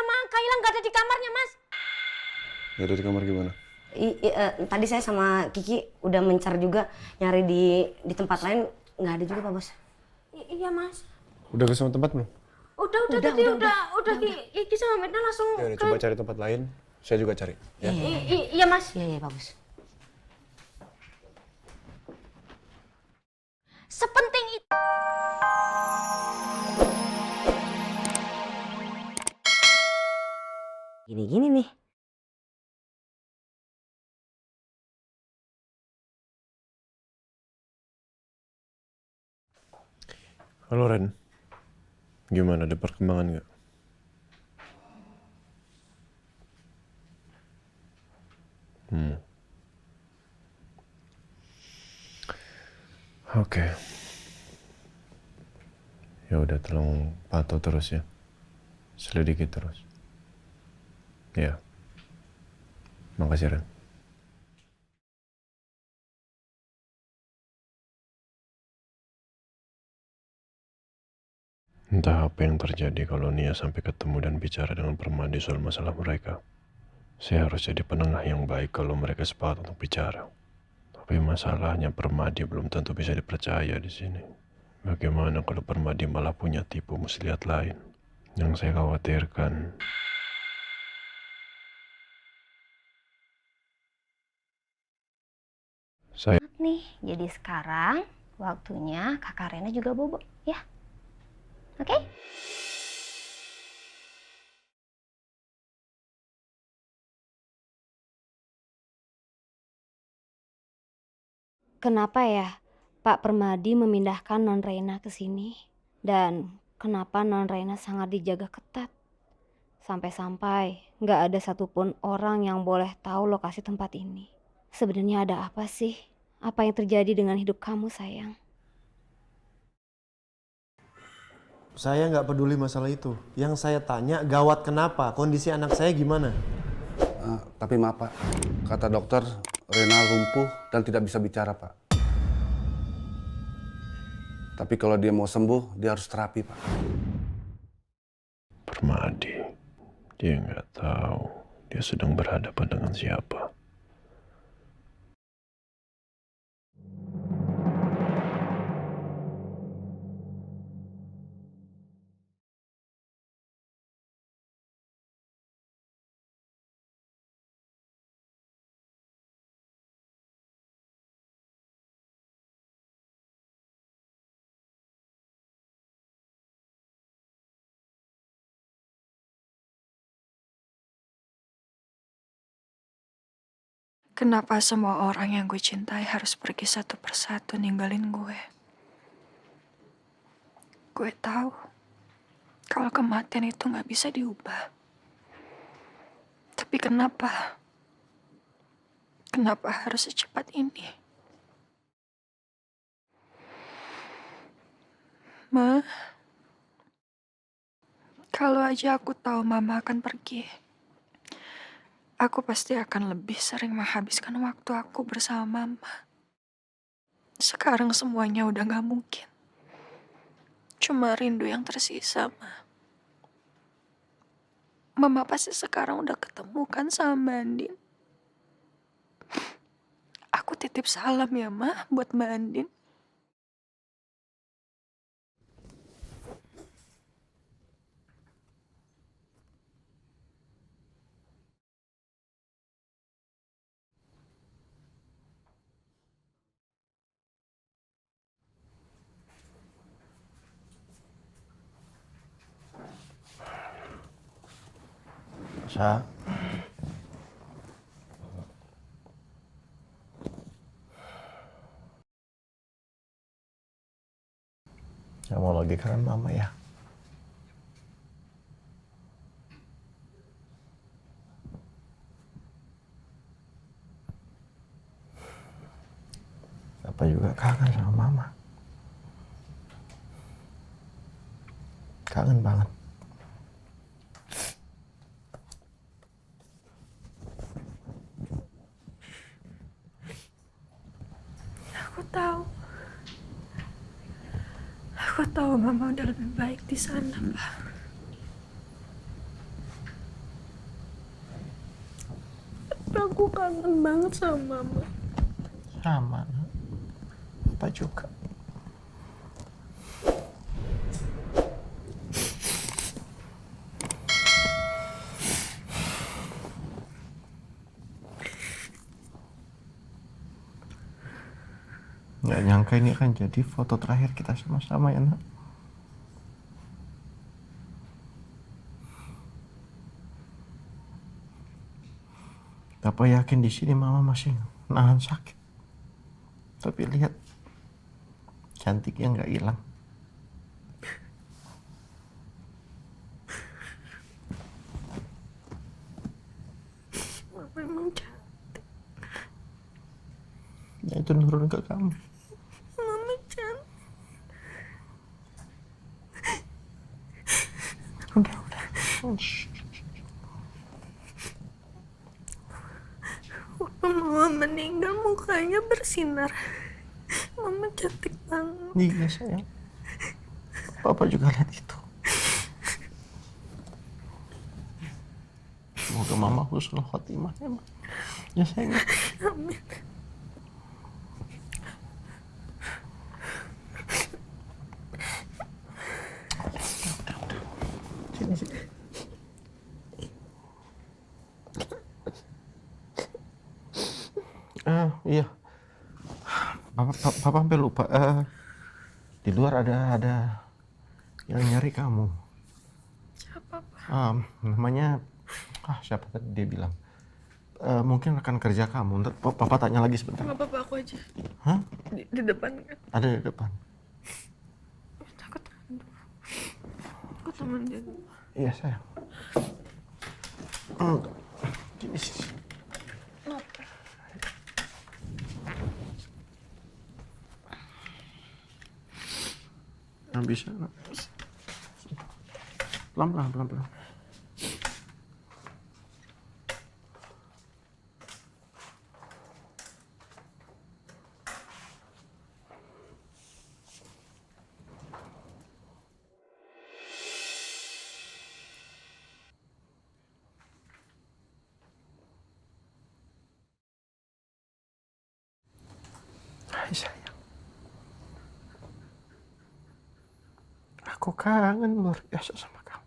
sama Kayla nggak ada di kamarnya, Mas. Nggak ada di kamar gimana? Tadi saya sama Kiki udah mencar juga, nyari di tempat lain, nggak ada juga Pak Bos. Iya, Mas. Udah ke sama tempat belum? Udah. Kiki sama Mirna langsung Ya udah, coba cari tempat lain. Saya juga cari. Ya. Iya, Mas. Iya Pak Bos. Sepenting itu. Gini nih. Halo Ren, gimana, ada perkembangan nggak? Oke. Ya udah, tolong pantau terus ya, selidiki terus. Ya, makasih Ren. Entah apa yang terjadi kalau Nia sampai ketemu dan bicara dengan Permadi soal masalah mereka. Saya harus jadi penengah yang baik kalau mereka sepakat untuk bicara. Tapi masalahnya Permadi belum tentu bisa dipercaya di sini. Bagaimana kalau Permadi malah punya tipu muslihat lain? Yang saya khawatirkan, saya Nih, jadi sekarang waktunya Kakak Rena juga bobo, ya. Oke? Kenapa ya Pak Permadi memindahkan Non Reina ke sini? Dan kenapa Non Reina sangat dijaga ketat? Sampai-sampai nggak ada satupun orang yang boleh tahu lokasi tempat ini. Sebenarnya ada apa sih? Apa yang terjadi dengan hidup kamu, sayang? Saya nggak peduli masalah itu. Yang saya tanya, gawat kenapa? Kondisi anak saya gimana? Tapi maaf Pak, kata dokter Rena lumpuh dan tidak bisa bicara Pak. Tapi kalau dia mau sembuh, dia harus terapi Pak. Permadi, dia nggak tahu dia sedang berhadapan dengan siapa. Kenapa semua orang yang gue cintai harus pergi satu persatu ninggalin gue? Gue tahu kalau kematian itu nggak bisa diubah. Tapi kenapa? Kenapa harus secepat ini? Ma, kalau aja aku tahu Mama akan pergi, aku pasti akan lebih sering menghabiskan waktu aku bersama Mama. Sekarang semuanya udah gak mungkin. Cuma rindu yang tersisa, Ma. Mama pasti sekarang udah ketemu kan sama Mbak Andin. Aku titip salam ya, Ma, buat Mbak Andin. Sa, kamu lagi kangen mama ya? Papa juga kangen sama mama. Kangen banget. Aku tahu. Aku tahu Mama udah lebih baik di sana, Pak. Aku kangen banget sama mama. Sama, nak. Papa juga. Nggak nyangka ini akan jadi foto terakhir kita sama-sama ya, nak. Papa yakin di sini mama masih nahan sakit. Tapi lihat, cantiknya nggak hilang. Mama emang cantik. Ya itu nurun ke kamu. Mama cantik. Udah. Waktu mama meninggal mukanya bersinar. Mama cantik banget. Iya sayang. Papa juga lihat itu. Semoga mama husnul khotimah ya, Ma. Ya sayang. Amin. Sini. Iya. Papa sampai lupa. Di luar ada yang nyari kamu. Siapa, Pak? Namanya siapa tadi dia bilang? Mungkin rekan kerja kamu. Ntar Papa tanya lagi sebentar. Nggak apa-apa, aku aja. Hah? Di depan kan? Ada di depan. Takut. Aku teman dia dulu. Iya sayang. Sini. Kenapa? Nggak bisa. Nak. Pelan-pelan. Hai sayang. Aku kangen luar biasa sama kamu.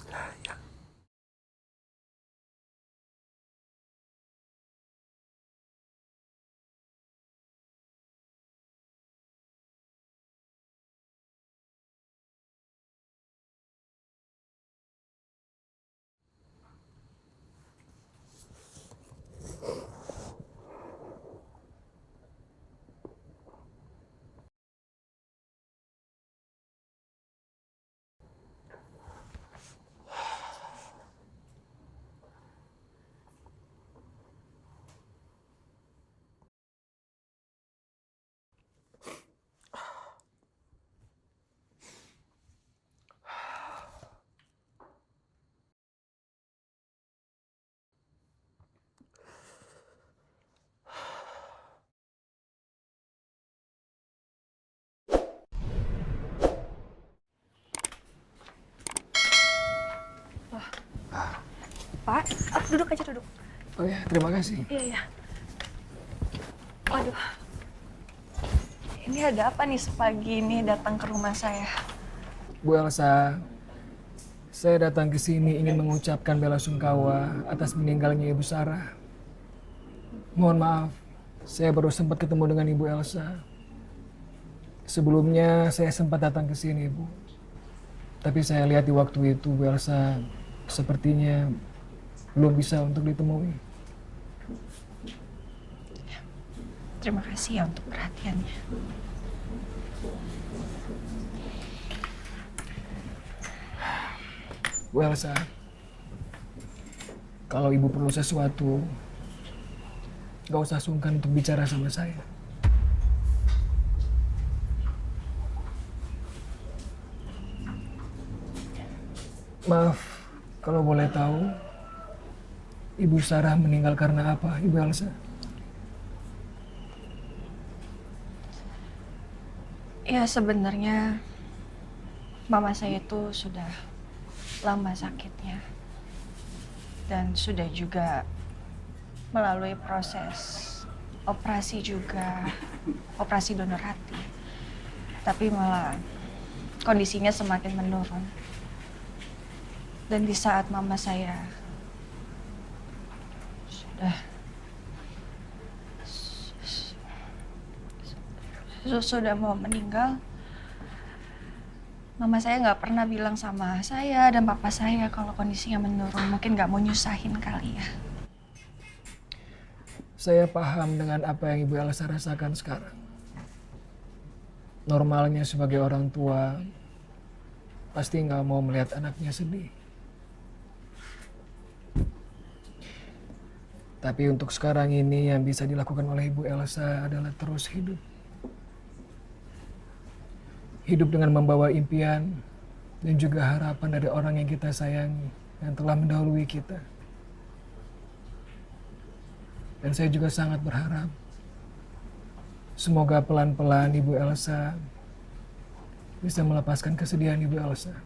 Sayang. Pak, duduk aja duduk. Oh ya, terima kasih. Iya. Waduh. Ini ada apa nih sepagi ini datang ke rumah saya? Bu Elsa, saya datang ke sini ingin mengucapkan bela sungkawa atas meninggalnya Ibu Sarah. Mohon maaf, saya baru sempat ketemu dengan Ibu Elsa. Sebelumnya saya sempat datang ke sini, Bu. Tapi saya lihat di waktu itu Bu Elsa sepertinya belum bisa untuk ditemui. Terima kasih ya untuk perhatiannya. Bu Elsa, kalau Ibu perlu sesuatu, gak usah sungkan untuk bicara sama saya. Maaf, kalau boleh tahu, Ibu Sarah meninggal karena apa, Ibu Elsa? Ya sebenarnya mama saya itu sudah lama sakitnya. Dan sudah juga melalui proses operasi juga, operasi donor hati. Tapi malah kondisinya semakin menurun. Dan di saat mama saya sudah mau meninggal, mama saya nggak pernah bilang sama saya dan papa saya kalau kondisinya menurun. Mungkin nggak mau nyusahin kali ya. Saya paham dengan apa yang Ibu Elsa rasakan sekarang. Normalnya sebagai orang tua, pasti nggak mau melihat anaknya sedih. Tapi untuk sekarang ini yang bisa dilakukan oleh Ibu Elsa adalah terus hidup. Hidup dengan membawa impian dan juga harapan dari orang yang kita sayangi, yang telah mendahului kita. Dan saya juga sangat berharap semoga pelan-pelan Ibu Elsa bisa melepaskan kesedihan Ibu Elsa.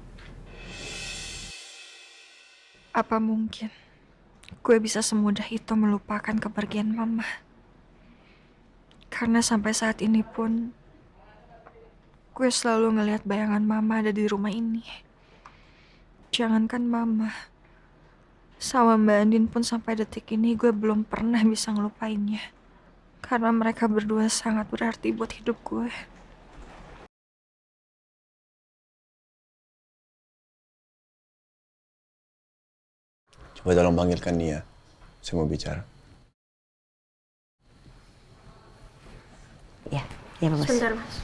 Apa mungkin gue bisa semudah itu melupakan kepergian mama? Karena sampai saat ini pun gue selalu ngelihat bayangan mama ada di rumah ini. Jangankan mama, sama Mbak Andin pun sampai detik ini gue belum pernah bisa ngelupainnya. Karena mereka berdua sangat berarti buat hidup gue. Coba tolong panggilkan Nia. Saya mau bicara. Ya, ya Pak Bos. Sebentar, Mas.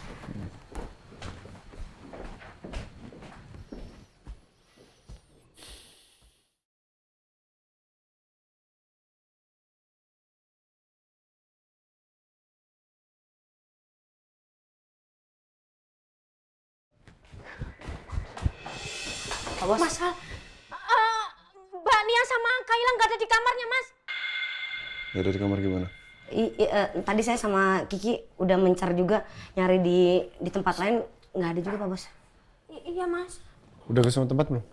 Pak Bos. Mas Al, Mbak Nia sama Kayla nggak ada di kamarnya, Mas. Gak ada di kamar gimana? Tadi saya sama Kiki udah mencar juga, nyari di tempat lain, nggak ada juga Pak Bos. Iya, Mas. Udah ke semua tempat belum?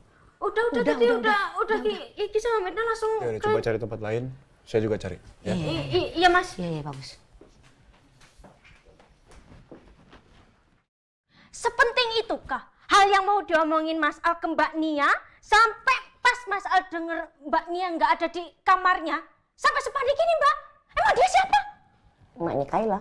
Udah Kiki sama Mirna langsung Ya udah, coba cari tempat lain. Saya juga cari. Ya. Iya, Mas. Iya Pak Bos. Sepenting itukah hal yang mau diomongin Mas Al ke Mbak Nia sampai pas Mas Al denger Mbak Nia nggak ada di kamarnya sampai sepanik ini, Mbak? Emang dia siapa? Emaknya Kayla.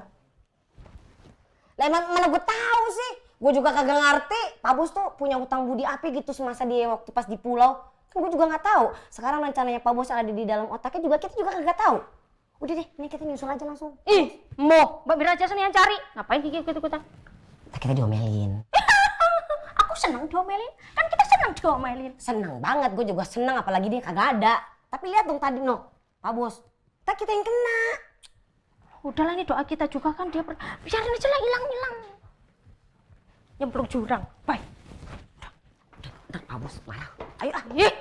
Lah mana gue tahu sih. Gue juga kagak ngerti. Pak Bos tuh punya hutang budi apa gitu semasa dia waktu pas di pulau. Kan gue juga nggak tahu. Sekarang rencananya Pak Bos ada di dalam otaknya juga kita juga kagak tahu. Udah deh, ini kita nyusul aja langsung. Ih, mau Mbak Mira aja yang cari. Ngapain Kiki ikut-ikutan? Kita diomelin. Aku seneng diomelin. Kan kita seneng diomelin. Seneng banget, gue juga seneng apalagi dia kagak ada. Tapi lihat dong tadi Pak Bos. Kita yang kena. Udahlah, ini doa kita juga kan dia biarin aja lah hilang-hilang. Nyemplung jurang. Bye. Ntar Pak Bos marah. Ayo ah. Ih.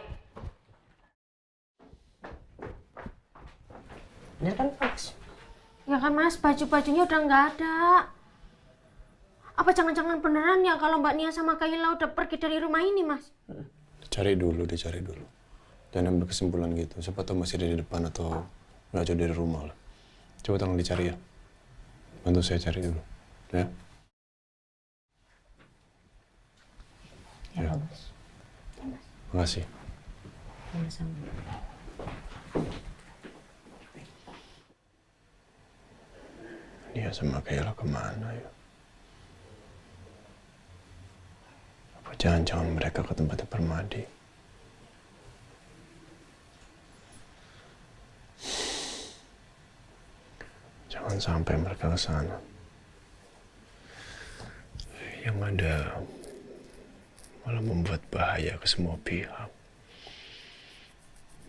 Bener kan Pak Bos? Ya kan Mas, baju-bajunya udah nggak ada. Apa jangan-jangan beneran ya kalau Mbak Nia sama Kayla udah pergi dari rumah ini, Mas? Dicari dulu. Jangan ambil kesimpulan gitu. Siapa tahu masih ada di depan atau nggak jauh dari rumah lah. Coba tolong dicari ya. Bantu saya cari dulu. Ya. Ya Pak Bos. Makasih. Sama-sama. Nia sama Kayla kemana ya? Apa jangan-jangan mereka ke tempatnya Permadi? Jangan sampai mereka ke sana. Yang ada malah membuat bahaya ke semua pihak.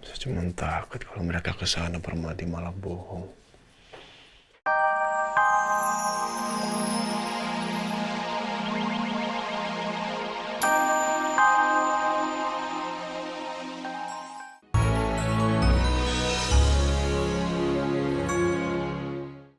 Saya cuma takut kalau mereka ke sana Permadi malah bohong.